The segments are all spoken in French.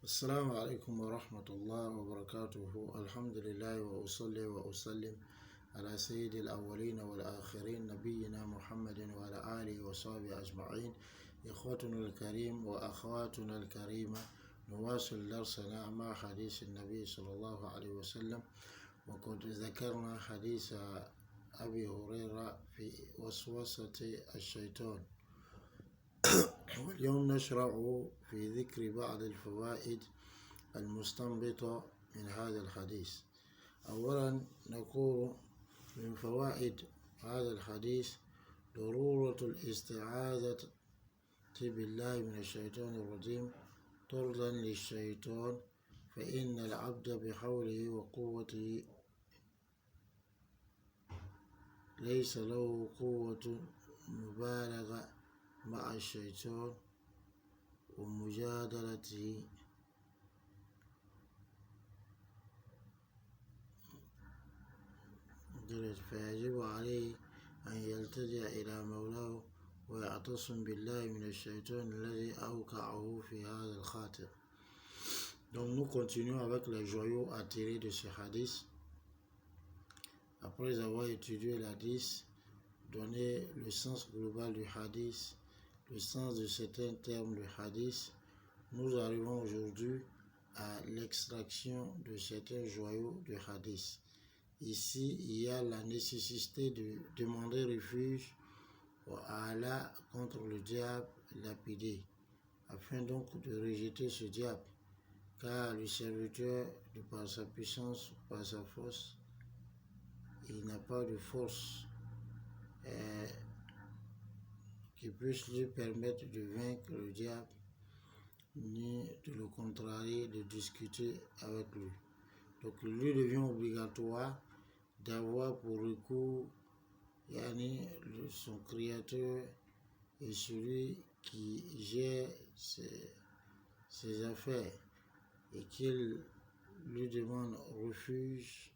السلام عليكم ورحمة الله وبركاته. الحمد لله وأصلي وأسلم على سيد الأولين والآخرين نبينا محمد وعلى آله وصحبه أجمعين. إخوتنا الكريم وأخواتنا الكريمة، نواصل درسنا مع حديث النبي صلى الله عليه وسلم، وقد ذكرنا حديث أبي هريرة في وسوسة الشيطان. واليوم نشرع في ذكر بعض الفوائد المستنبطة من هذا الحديث. أولا نقول من فوائد هذا الحديث ضرورة الاستعاذة بالله من الشيطان الرجيم طردا للشيطان، فإن العبد بحوله وقوته ليس له قوة مبالغة مع الشيطان ومجادلته، فيجب عليه أن يلتجئ إلى مولاه ويعتصم بالله من الشيطان الذي أوقعه في هذا الخاطر. Donc nous continuons avec les joyaux à tirer de ce hadith. Après avoir étudié l'hadith, donné le sens global du hadith, le sens de certains termes du hadith, nous arrivons aujourd'hui à l'extraction de certains joyaux du hadith. Ici, il y a la nécessité de demander refuge à Allah contre le diable lapidé, afin donc de rejeter ce diable, car le serviteur, de par sa puissance, par sa force, il n'a pas de force qui puisse lui permettre de vaincre le diable, ni de le contrarier, de discuter avec lui. Donc il lui devient obligatoire d'avoir pour recours son créateur et celui qui gère ses affaires, et qu'il lui demande refuge,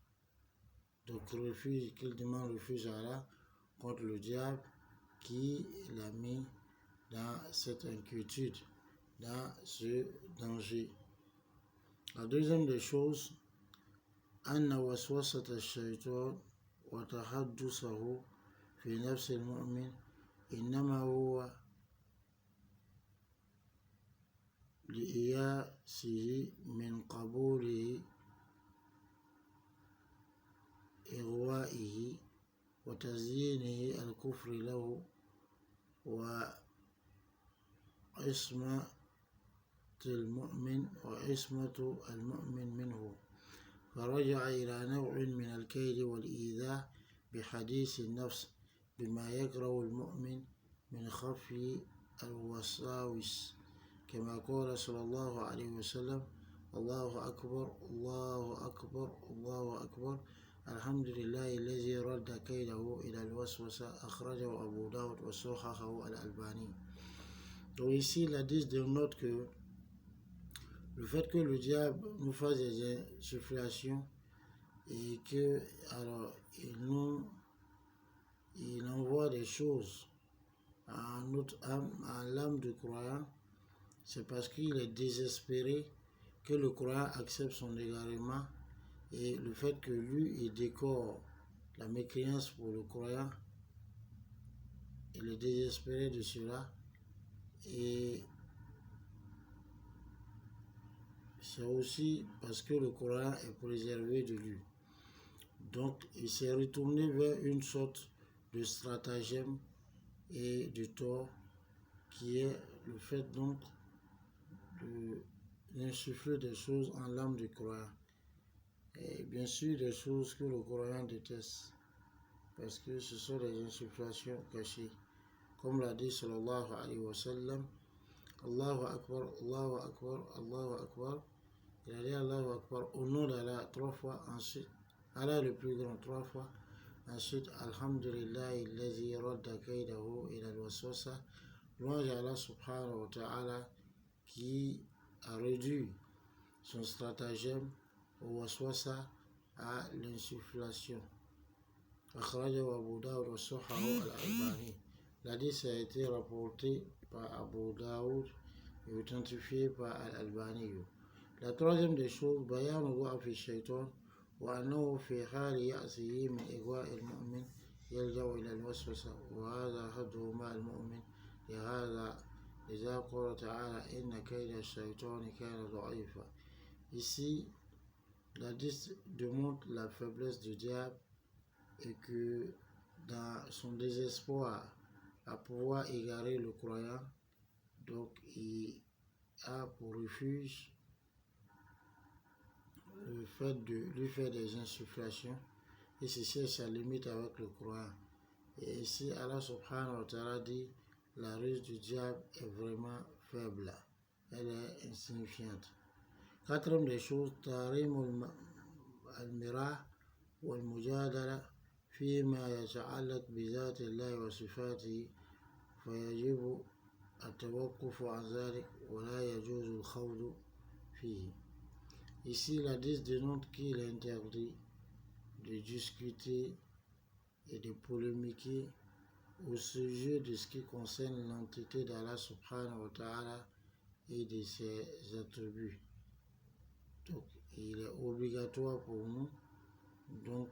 qu'il demande refuge à Allah contre le diable qui l'a mis dans cette inquiétude, dans ce danger. La deuxième des choses, أن وسوسة الشيطان وتحدثه في نفس المؤمن إنما هو لإياسه من قبوله إغوائه وتزيينه الكفر له وعصمة المؤمن منه، فرجع إلى نوع من الكيد والإيذاء بحديث النفس بما يكره المؤمن من خفي الوساوس، كما قال صلى الله عليه وسلم: الله أكبر الله أكبر الله أكبر، الحمد لله الذي رد كيده إلى الوسوسة، أخرجه أبو داود وصححه الألباني. Donc ici, la hadith dénote que le fait que le diable nous fasse des insufflations et que alors il envoie des choses à notre âme, à l'âme du croyant, c'est parce qu'il est désespéré que le croyant accepte son égarement, et le fait que lui il décore la mécréance pour le croyant, il est désespéré de cela, et c'est aussi parce que le Coran est préservé de lui. Donc il s'est retourné vers une sorte de stratagème et de tort, qui est le fait donc d'insuffler des choses en l'âme du croyant. Et bien sûr des choses que le croyant déteste, parce que ce sont des insufflations cachées. Comme l'a dit sallallahu alayhi wa sallam: Allahu Akbar, Allahu Akbar, Allahu Akbar. Il a dit Allahu Akbar au nom d'Allah 3 fois, ensuite Allah le plus grand 3 fois, ensuite Alhamdulillahi allazi radda kaydahu ila al-waswasa, louange à Allah subhanahu wa ta'ala qui a réduit son stratagème au waswasa, à l'insufflation. Akhrajahu Abu Dawud wa sahhahu al-Albani. L'hadith a été rapporté par Abu Dawud et authentifié par Al-Albani. La troisième des choses, bayanu ضعف الشيطان وأنه في حال يأسه من إغواء المؤمن يلجأ إلى الوسوسة وهذا حده مع المؤمن لهذا إذا قال تعالى إن كيد الشيطان كان ضعيفا. Ici, l'hadith démontre la faiblesse du diable et que dans son désespoir à pouvoir égarer le croyant, donc il a pour refuge le fait de lui faire des insufflations et ceci est sa limite avec le croyant. Et ici, Allah subhanahu wa ta'ala dit la ruse du diable est vraiment faible, elle est insignifiante. Quatrième des choses, tarim al-mirah wal-mujadala فيما يتعلق بذات الله وصفاته فيجب التوقف عن ذلك ولا يجوز الخوض فيه. Ici, l'hadith dénonce qu'il est interdit de discuter et de polémiquer au sujet de ce qui concerne l'entité d'Allah subhanahu wa ta'ala et de ses attributs. Donc, il est obligatoire pour nous donc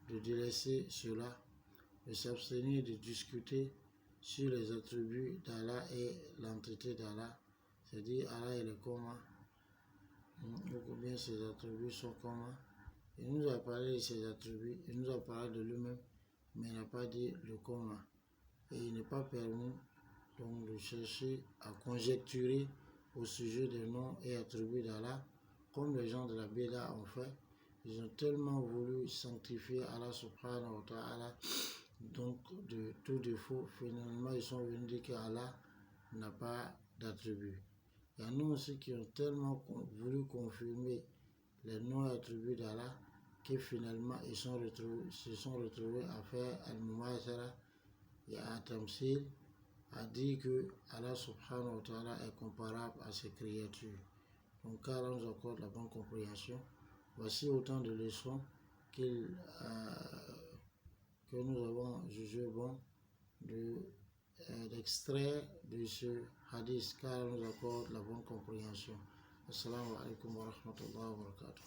de délaisser cela, de s'abstenir de discuter sur les attributs d'Allah et l'entité d'Allah, c'est-à-dire Allah il est comment, ou bien ses attributs sont comment. Il nous a parlé de ses attributs, il nous a parlé de lui-même, mais il n'a pas dit le comment. Et il n'est pas permis donc de chercher à conjecturer au sujet des noms et attributs d'Allah, comme les gens de la Bida ont fait. Ils ont tellement voulu sanctifier Allah subhanahu wa ta'ala, donc de tout défaut, finalement ils sont venus dire qu'Allah n'a pas d'attributs. Il y en a aussi qui ont tellement voulu confirmer les noms et attributs d'Allah que finalement ils se sont retrouvés à faire al-mumathara et à tamsil, à dire que Allah subhanahu wa ta'ala est comparable à ses créatures. Donc Allah nous accorde la bonne compréhension. Voici autant de leçons que nous avons jugé bon d'extraire de ce hadith, car nous accorde la bonne compréhension. Assalamu alaikum wa rahmatullahi wa barakatuh.